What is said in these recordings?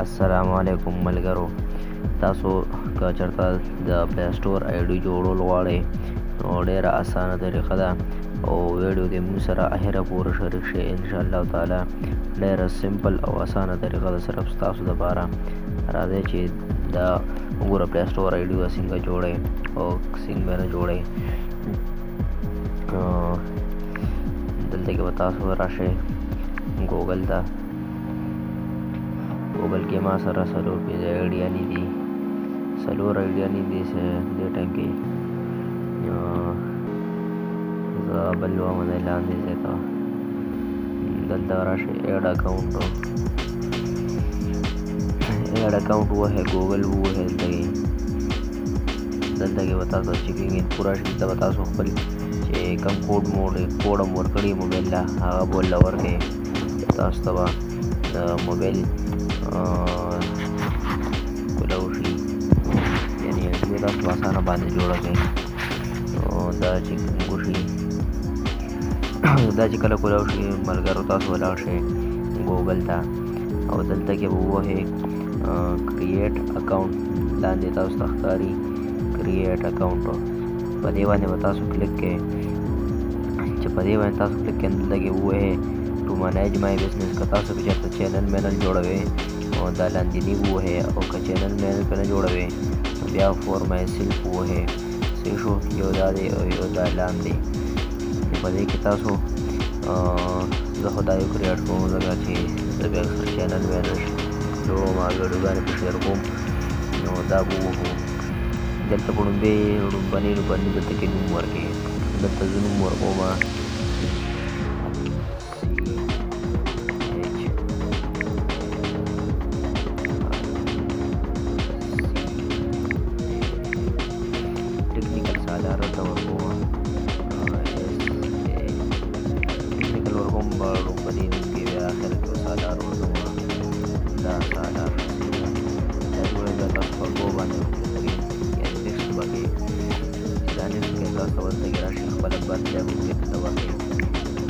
अस्सलामुअलैकुम मलगरो तासो का चरता द प्ले स्टोर आईडी जोड़ो लवाड़े ढेर आसान तरीक़ा दा और वीडियो के मुँह सरा आखिर पूरा शरीक से इंशाअल्लाह ताला ढेर सिंपल और आसान तरीक़ा दा सिर्फ तासो द बारा राधे चे दा पूरा प्ले स्टोर आईडी का सिंगा जोड़े और सिंग में जोड़े दलते के बतासो राशे गूगल दा गूगल के माँ सरा सलोर पे आइडिया नहीं दी सलोर आइडिया नहीं दी से डेटा के बल्लुआ मदे लान दी से तो दलता राशे ऐड अकाउंट वो है गूगल वो है दलता के बता सो चेकिंग इन पूरा शीट बता सो खपल चे कम कोड मोड कोडम वर्कड़ी मोबाइल ला हाँ बोल लवर के तास्तवा मोबाइल कुलाउशी यानी ये रात वासाना बांधे जोड़ा के दा चिकन गुशी दा चिकला कुलाउशी मलगर तास वाला से गूगल था और दलता के वो है क्रिएट अकाउंट दान देता उस तख्तारी क्रिएट अकाउंट पदेवा ने बता सो क्लिक के जब पदेवा ने तासो क्लिक के अंदर लगे वो है टू मैनेज माई बिजनेस का तासो के जब चैनल मैनल जोड़वे और दालान दिनी वो है और का चैनल मैनल पे न जोड़वे ब्या फॉर माई सेल्फ वो है सेशो योदा दे और योदा लान दे पदे के तासो खुदाई क्रिएट को लगा चे जब चैनल मैनल जोड़ो मागे डुगाने पे शेयर को दा वो हो दलता पड़ूं बे बनी दलता के नूमर के दलता नूमर को मा टेक्निकल साधारण तवर को टेक्निकल और हम बड़ों बनी के आखिर को साधारण दा साधारण ऐसे दलता पर को बने bagi dan itu kita sawat negara sih pada baca buku kita bagi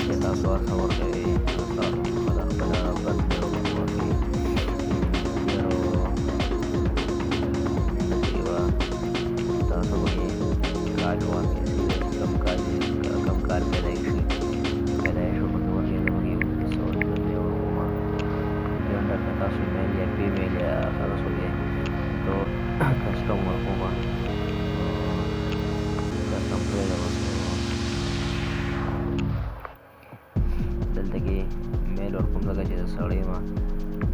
kita sawar ke pada baca buku pero jiwa kita sebagai kajuan kam kar ke naik sih kada itu betul sih bagi soal itu rumah jangan kata sunnah ya female ya kalau sudah itu customer rumah दलते के मेल और कुम लगा जैसे सड़े माँ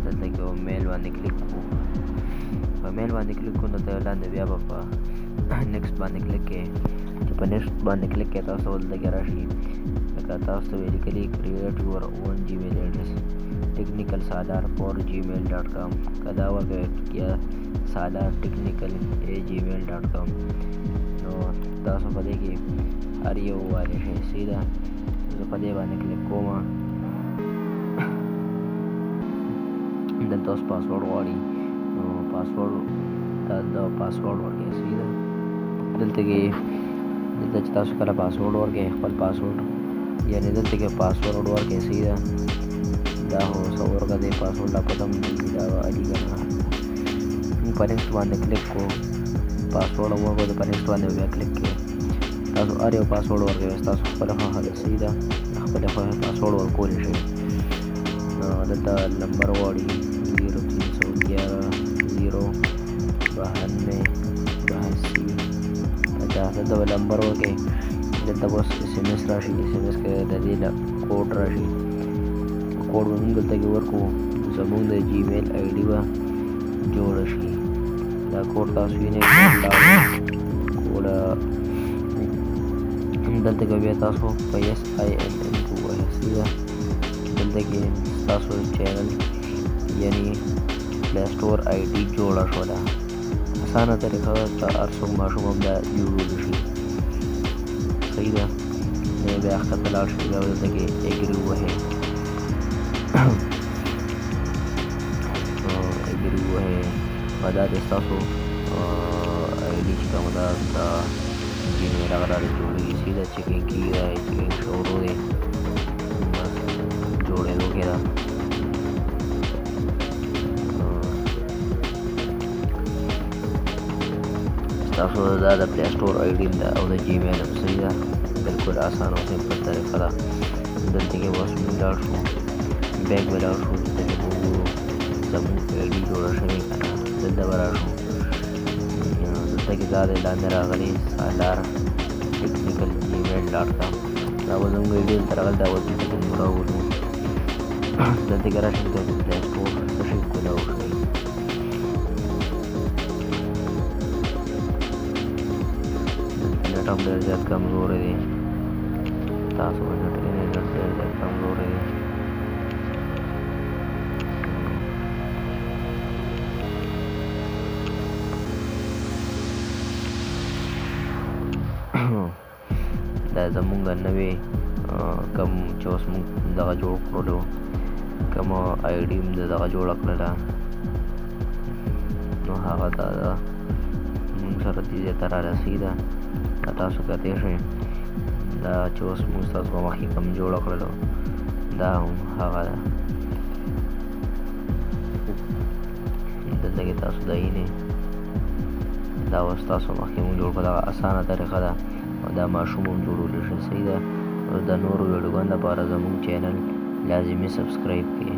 दलते के वो मेल वाने क्लिक को तो लाने बिया बापा नेक्स्ट बाने क्लिक के जब नेक्स्ट बाने क्लिक के तास्तो दलते के राशि लगा तास्तो basically create your own Gmail address technical सालार फॉर gmail.com का दावा किया सालार टेक्निकल gmail.com तासो पदे की अरियो वाले है सीधा तो पदे वाले क्लिक कोमा दल तो पासवर्ड वाली पासवर्ड और के सीधा दलते के दलते तासो कला पासवर्ड और के खपल पासवर्ड यानी दलते के पासवर्ड और के सीधा दा हो सवर का दे पासवर्ड ला पदम दा अली करना कनेक्ट वाले क्लिक को पासवर्ड वो को कनेक्ट वाले पे क्लिक किया तासो अरे पासवर्ड और के तासो पहले हाँ सीधा पहले पासवर्ड और को ले दलता नंबर वाली 0311 092 अच्छा दलता नंबर हो के दलता बस SMS राशि SMS के दलीला कोड राशि कोड में दलता के वर्क को जमून दे जीमेल आईडी वा जोड़ राशि दा कोड तासो ने कोड दलते के भी तासो PSINN को है सीधा दलते के तासो चैनल यानी प्ले स्टोर आईडी जोड़ा शोला आसान तरीका ता अरसो माशूम दा जुड़ू सही दा ने बे आखिर तलाश किया दलते के एग्री हुआ है बता देता तो आईडी का मतलब जीमेल अगर जोड़ी सीधा चेकिंग की है चेकिंग शोर हो गए जोड़े लोग تاسو دا د پلی سټور آی ډي ده او د جیمیل هم صحیح ده بالکل اسانه او سمپل طریقه ده دلته کې اوس موږ لاړ شو بیک به لاړ شو دلته کې به وګورو زموږ آی ډي جوړه شوې که نه دلته به راشو دلته کې دا دی لاندې راغلی سالار ټیکنیکل جیمیل ډاټ کام دا به زموږ آی ډي دلته راغلی دا به دلته کې موږ راولو دلته کې راشئ دلته پلی سټور څه شي کولاو شئ नेट हम ډېر زیات کمزوری دی تاسو باندې ډېر زیات کمزوری دی دا زمونږ نوې کوم چې اوس مونږ دغه جوړ کړلو کوم آی ډي هم دغه جوړه کړله نو هغه دا ده مونږ سره دې ځای ته رارسېږي ده تاسو کتلی شئ دا چې اوس موږ ستاسو په مخکې کوم جوړه کړلو دا هم هغه ده دلته کې تاسو دا وینئ دا اوس تاسو مخکې موږ جوړ کړو دغه اسانه طریقه ده او دا ماشوم هم جوړولی شئ صحیح ده او د نورو ویډیوګانو لپاره زموږ چینل لازمي سبسکرایب کړئ